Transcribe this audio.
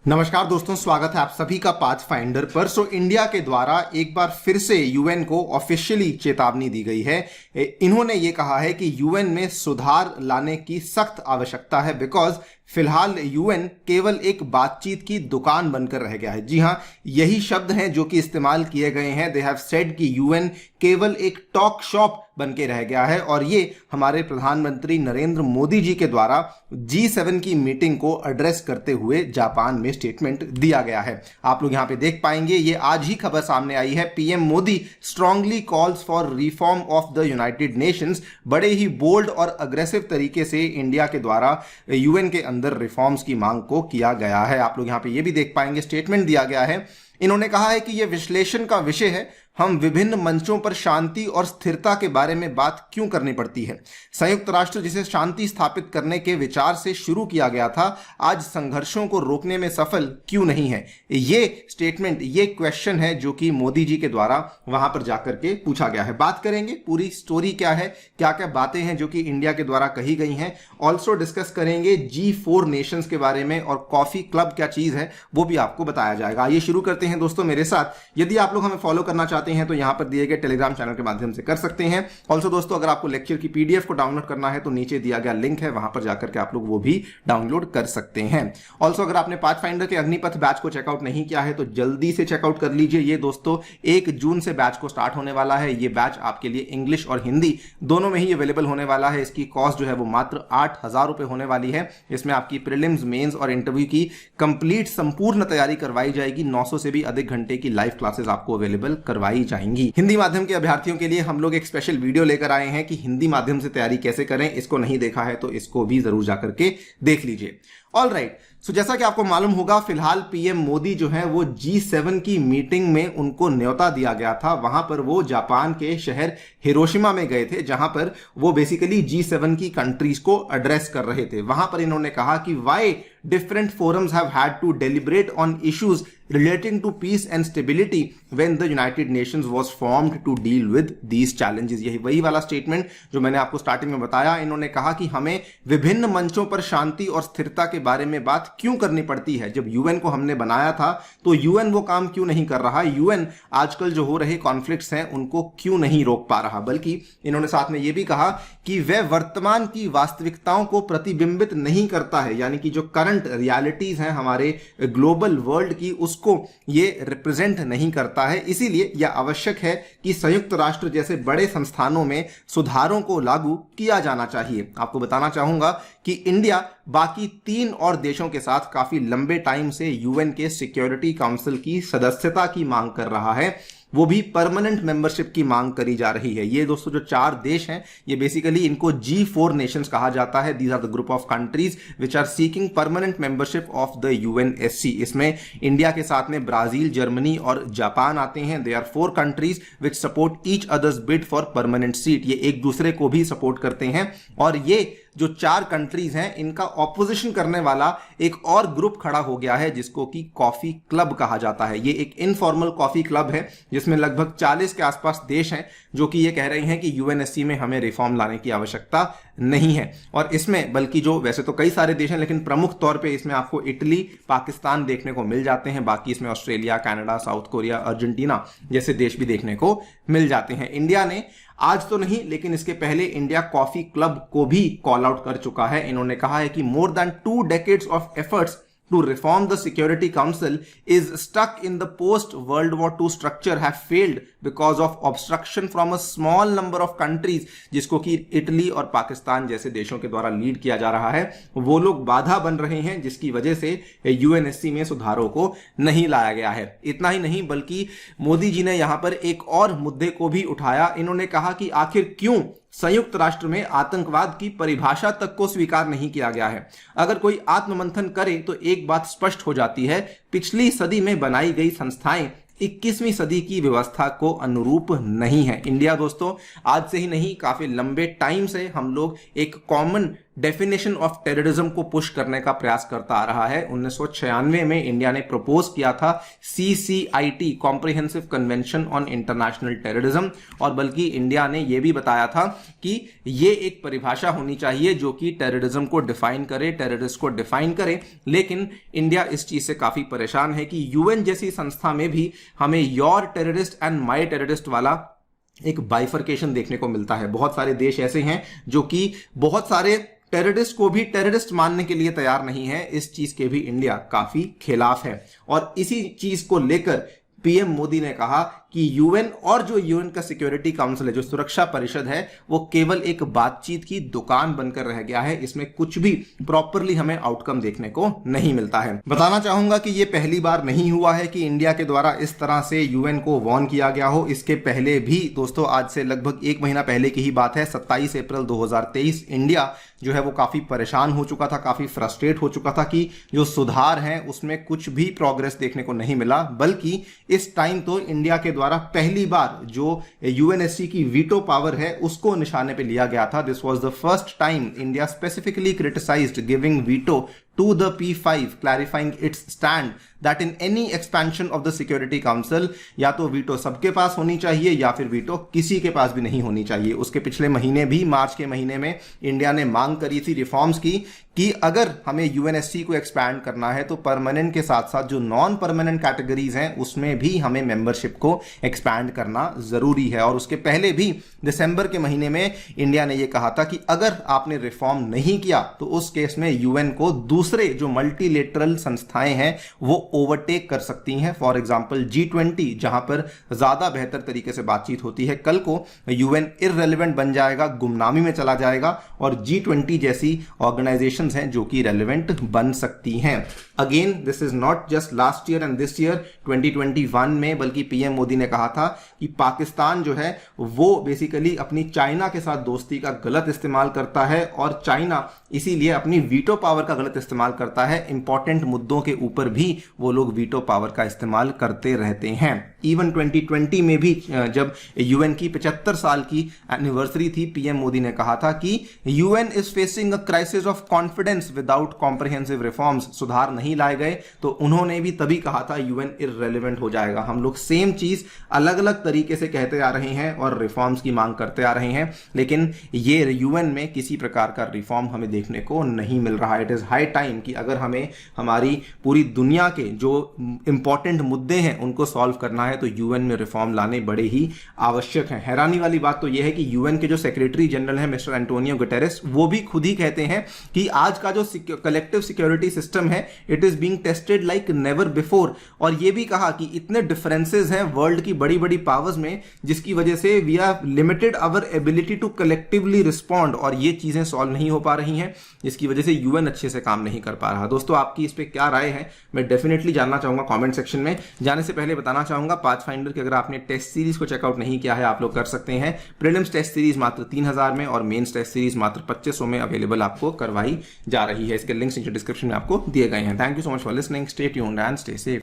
नमस्कार दोस्तों, स्वागत है आप सभी का पाथफाइंडर पर। इंडिया के द्वारा एक बार फिर से यूएन को ऑफिशियली चेतावनी दी गई है। इन्होंने ये कहा है कि यूएन में सुधार लाने की सख्त आवश्यकता है, बिकॉज फिलहाल यूएन केवल एक बातचीत की दुकान बनकर रह गया है। जी हाँ, यही शब्द हैं जो कि इस्तेमाल किए गए हैं। दे हैव सेड कि यूएन केवल एक टॉक शॉप बन के रह गया है, और ये हमारे प्रधानमंत्री नरेंद्र मोदी जी के द्वारा G7 की मीटिंग को एड्रेस करते हुए जापान में स्टेटमेंट दिया गया है। आप लोग यहां पे देख पाएंगे, ये आज ही खबर सामने आई है। PM Modi strongly calls for reform of the United Nations. बड़े ही बोल्ड और अग्रेसिव तरीके से इंडिया के द्वारा यूएन के अंदर रिफॉर्म्स की मांग को किया गया है। आप लोग यहां पे ये भी देख पाएंगे, स्टेटमेंट दिया गया है। इन्होंने कहा है कि यह विश्लेषण का विषय है, हम विभिन्न मंचों पर शांति और स्थिरता के बारे में बात क्यों करनी पड़ती है। संयुक्त राष्ट्र जिसे शांति स्थापित करने के विचार से शुरू किया गया था, आज संघर्षों को रोकने में सफल क्यों नहीं है। ये स्टेटमेंट, ये क्वेश्चन है जो कि मोदी जी के द्वारा वहां पर जाकर के पूछा गया है। बात करेंगे पूरी स्टोरी क्या है, क्या क्या बातें हैं जो कि इंडिया के द्वारा कही गई हैं। ऑल्सो डिस्कस करेंगे G4 नेशंस के बारे में, और कॉफी क्लब क्या चीज है वो भी आपको बताया जाएगा। आइए शुरू करते हैं दोस्तों मेरे साथ। यदि आप लोग हमें फॉलो करना चाहते हैं तो यहां पर दिए गए टेलीग्राम चैनल के माध्यम से कर सकते हैं। ऑल्सो दोस्तों, अगर आपको लेक्चर की पीडीएफ को डाउनलोड करना है तो नीचे दिया गया लिंक है, वहां पर जाकर के आप लोग वो भी डाउनलोड कर सकते हैं। ऑल्सो अगर आपने पाथफाइंडर के अग्निपथ बैच को चेकआउट नहीं किया है तो जल्दी से चेकआउट कर लीजिए। ये दोस्तों 1 जून से बैच को स्टार्ट होने वाला है। ये बैच आपके लिए इंग्लिश और हिंदी दोनों में ही अवेलेबल होने वाला है। इसकी कॉस्ट जो है वो मात्र 8,000 रुपए होने वाली है। इसमें आपकी प्रीलिम्स, मेंस और इंटरव्यू की कंप्लीट संपूर्ण तैयारी करवाई जाएगी। 900 से भी अधिक घंटे की लाइव क्लासेस आपको अवेलेबल करवाई जाएंगी। हिंदी माध्यम के अभ्यर्थियों के लिए हम लोग एक स्पेशल वीडियो लेकर आए हैं कि हिंदी माध्यम से तैयारी कैसे करें। इसको नहीं देखा है तो इसको भी जरूर जाकर के देख लीजिए। ऑल राइट, सो जैसा कि आपको मालूम होगा, फिलहाल पीएम मोदी जो है वो G7 की मीटिंग में उनको न्योता दिया गया था। वहां पर वो जापान के शहर हिरोशिमा में गए थे, जहां पर वो बेसिकली G7 की कंट्रीज को एड्रेस कर रहे थे। वहां पर इन्होंने कहा कि Y different forums have had to deliberate on issues relating to peace and stability when the United Nations was formed to deal with these challenges। यही वही वाला स्टेटमेंट जो मैंने आपको स्टार्टिंग में बताया। इन्होंने कहा कि हमें विभिन्न मंचों पर शांति और स्थिरता के बारे में बात क्यों करनी पड़ती है। जब यूएन को हमने बनाया था तो यूएन वो काम क्यों नहीं कर रहा। यूएन आजकल जो हो रहे कॉन्फ्लिक्ट्स हैं उनको क्यों नहीं रोक पा रहा। बल्कि इन्होंने साथ में ये भी कहा कि वह वर्तमान की वास्तविकताओं को प्रतिबिंबित नहीं करता है, यानी कि जो करंट रियलिटीज हैं हमारे ग्लोबल वर्ल्ड की, उसको ये रिप्रेजेंट नहीं करता है। इसीलिए यह आवश्यक है कि संयुक्त राष्ट्र जैसे बड़े संस्थानों में सुधारों को लागू किया जाना चाहिए। आपको बताना चाहूंगा कि इंडिया बाकी 3 और देशों के साथ काफी लंबे टाइम से यूएन के सिक्योरिटी काउंसिल की सदस्यता की मांग कर रहा है, वो भी परमानेंट मेंबरशिप की मांग करी जा रही है। ये दोस्तों जो 4 देश हैं, ये बेसिकली इनको G4 नेशंस कहा जाता है। These are the group of countries which are seeking permanent membership of the UNSC. इसमें इंडिया के साथ में ब्राजील, जर्मनी और जापान आते हैं। They are 4 countries which support each others bid for permanent seat. ये एक दूसरे को भी सपोर्ट करते हैं, और ये जो 4 कंट्रीज हैं इनका ऑपोजिशन करने वाला एक और ग्रुप खड़ा हो गया है, जिसको कि कॉफी क्लब कहा जाता है। ये एक इनफॉर्मल कॉफी क्लब है जिसमें लगभग 40 के आसपास देश हैं जो कि ये कह रहे हैं कि यूएनएससी में हमें रिफॉर्म लाने की आवश्यकता नहीं है। और इसमें बल्कि जो वैसे तो कई सारे देश हैं, लेकिन प्रमुख तौर पे इसमें आपको इटली, पाकिस्तान देखने को मिल जाते हैं। बाकी इसमें Australia, Canada, south Korea, Argentina जैसे देश भी देखने को मिल जाते हैं। इंडिया ने आज तो नहीं, लेकिन इसके पहले इंडिया कॉफी क्लब को भी कॉल आउट कर चुका है। इन्होंने कहा है कि more than 2 decades of efforts to reform the Security Council is stuck in the post-World War II structure have failed because of obstruction from a small number of countries, जिसको कि Italy और पाकिस्तान जैसे देशों के द्वारा लीड किया जा रहा है। वो लोग बाधा बन रहे हैं, जिसकी वजह से यूएनएससी में सुधारों को नहीं लाया गया है। इतना ही नहीं, बल्कि मोदी जी ने यहां पर एक और मुद्दे को भी उठाया। इन्होंने कहा कि आखिर क्यों संयुक्त राष्ट्र में आतंकवाद की परिभाषा तक को स्वीकार नहीं किया गया है। अगर कोई आत्ममंथन करे तो एक बात स्पष्ट हो जाती है, पिछली सदी में बनाई गई संस्थाएं 21वीं सदी की व्यवस्था को अनुरूप नहीं है। इंडिया दोस्तों आज से ही नहीं, काफी लंबे टाइम से हम लोग एक कॉमन डेफिनेशन ऑफ टेररिज्म को पुश करने का प्रयास करता आ रहा है। 1996 में इंडिया ने प्रपोज किया था CCIT, comprehensive convention on international terrorism, और बल्कि इंडिया ने यह भी बताया था कि यह एक परिभाषा होनी चाहिए जो कि टेररिज्म को डिफाइन करे, टेररिस्ट को डिफाइन करे। लेकिन इंडिया इस चीज से काफी परेशान है कि यूएन जैसी संस्था में भी हमें your terrorist and my terrorist वाला एक बाइफर्केशन देखने को मिलता है। बहुत सारे देश ऐसे हैं जो कि बहुत सारे टेररिस्ट को भी टेररिस्ट मानने के लिए तैयार नहीं है। इस चीज के भी इंडिया काफी खिलाफ है, और इसी चीज को लेकर पीएम मोदी ने कहा कि यूएन और जो यूएन का सिक्योरिटी काउंसिल है, जो सुरक्षा परिषद है, वो केवल एक बातचीत की दुकान बनकर रह गया है। इसमें कुछ भी प्रॉपरली हमें आउटकम देखने को नहीं मिलता है। बताना चाहूंगा कि ये पहली बार नहीं हुआ है कि इंडिया के द्वारा इस तरह से यूएन को वार्न किया गया हो। इसके पहले भी दोस्तों, आज से लगभग 1 महीना पहले की ही बात है, 27 अप्रैल 2023 इंडिया जो है वो काफी परेशान हो चुका था, काफी फ्रस्ट्रेट हो चुका था कि जो सुधार हैं उसमें कुछ भी प्रोग्रेस देखने को नहीं मिला। बल्कि इस टाइम तो इंडिया के द्वारा पहली बार जो यूएनएससी की वीटो पावर है उसको निशाने पे लिया गया था। This was the first time India specifically criticised giving veto to the P5, clarifying its stand that in any expansion of the Security Council या तो वीटो सबके पास होनी चाहिए या फिर वीटो किसी के पास भी नहीं होनी चाहिए। उसके पिछले महीने भी, मार्च के महीने में, इंडिया ने मांग करी थी रिफॉर्म्स की कि अगर हमें यूएनएससी को एक्सपैंड करना है तो परमानेंट के साथ साथ जो नॉन परमानेंट कैटेगरीज हैं उसमें भी हमें मेंबरशिप को एक्सपैंड करना जरूरी है। और उसके पहले भी दिसंबर के महीने में इंडिया ने यह कहा था कि अगर आपने रिफॉर्म नहीं किया तो उस केस में यूएन को दूसरे जो मल्टीलेटरल संस्थाएं हैं वो ओवरटेक कर सकती हैं। फॉर एग्जांपल G20, जहां पर ज्यादा बेहतर तरीके से बातचीत होती है, कल को यूएन इररेलेवेंट बन जाएगा, गुमनामी में चला जाएगा, और G20 जैसी ऑर्गेनाइजेशंस हैं जो कि रेलेवेंट बन सकती हैं। Again this is not just last year and this year 2021 में, बल्कि पीएम मोदी ने कहा था कि पाकिस्तान जो है वो बेसिकली अपनी चाइना के साथ दोस्ती का गलत इस्तेमाल करता है, और चाइना इसीलिए अपनी वीटो पावर का गलत इस्तेमाल करता है। इंपॉर्टेंट मुद्दों के ऊपर भी वो लोग वीटो पावर का इस्तेमाल करते रहते हैं। इवन 2020 में भी जब यूएन की 75 साल की एनिवर्सरी थी, पीएम मोदी ने कहा था कि UN is facing a crisis of confidence without comprehensive reforms. सुधार नहीं लाए गए तो उन्होंने भी तभी कहा था यूएन इररेलेवेंट हो जाएगा। हम लोग सेम चीज अलग अलग तरीके से कहते आ रहे हैं और रिफॉर्म्स की मांग करते आ रहे हैं, लेकिन ये यूएन में किसी प्रकार का रिफॉर्म हमें देखने को नहीं मिल रहा है। इट इज हाई टाइम कि अगर हमें हमारी पूरी दुनिया के जो इंपॉर्टेंट मुद्दे हैं उनको सॉल्व करना है तो यूएन में रिफॉर्म लाने बड़े ही आवश्यक हैं। हैरानी वाली बात तो यह है कि यूएन के जो सेक्रेटरी जनरल हैं मिस्टर एंटोनियो गुटेरेस, वो भी खुद ही कहते हैं कि आज का जो कलेक्टिव सिक्योरिटी सिस्टम है it is being tested like never before. और यह भी कहा कि इतने डिफरेंसेस हैं वर्ल्ड की बड़ी बड़ी पावर्स में जिसकी वजह से we are limited our ability to collectively respond, और ये चीजें सॉल्व नहीं हो पा रही हैं जिसकी वजह से यूएन अच्छे से काम नहीं कर पा रहा। दोस्तों, आपकी इस पे क्या राय है मैं डेफिनेटली जानना चाहूंगा कमेंट सेक्शन में। जाने से पहले बताना चाहूंगा पाथफाइंडर की अगर आपने टेस्ट सीरीज को चेकआउट नहीं किया है आप लोग कर सकते हैं। प्रीलिम्स टेस्ट सीरीज मात्र 3000 में और मेंस टेस्ट सीरीज मात्र 2500 में अवेलेबल आपको करवाई जा रही है। इसके लिंक्स नीचे डिस्क्रिप्शन में आपको दिए गए हैं। Thank you so much for listening, stay tuned and stay safe.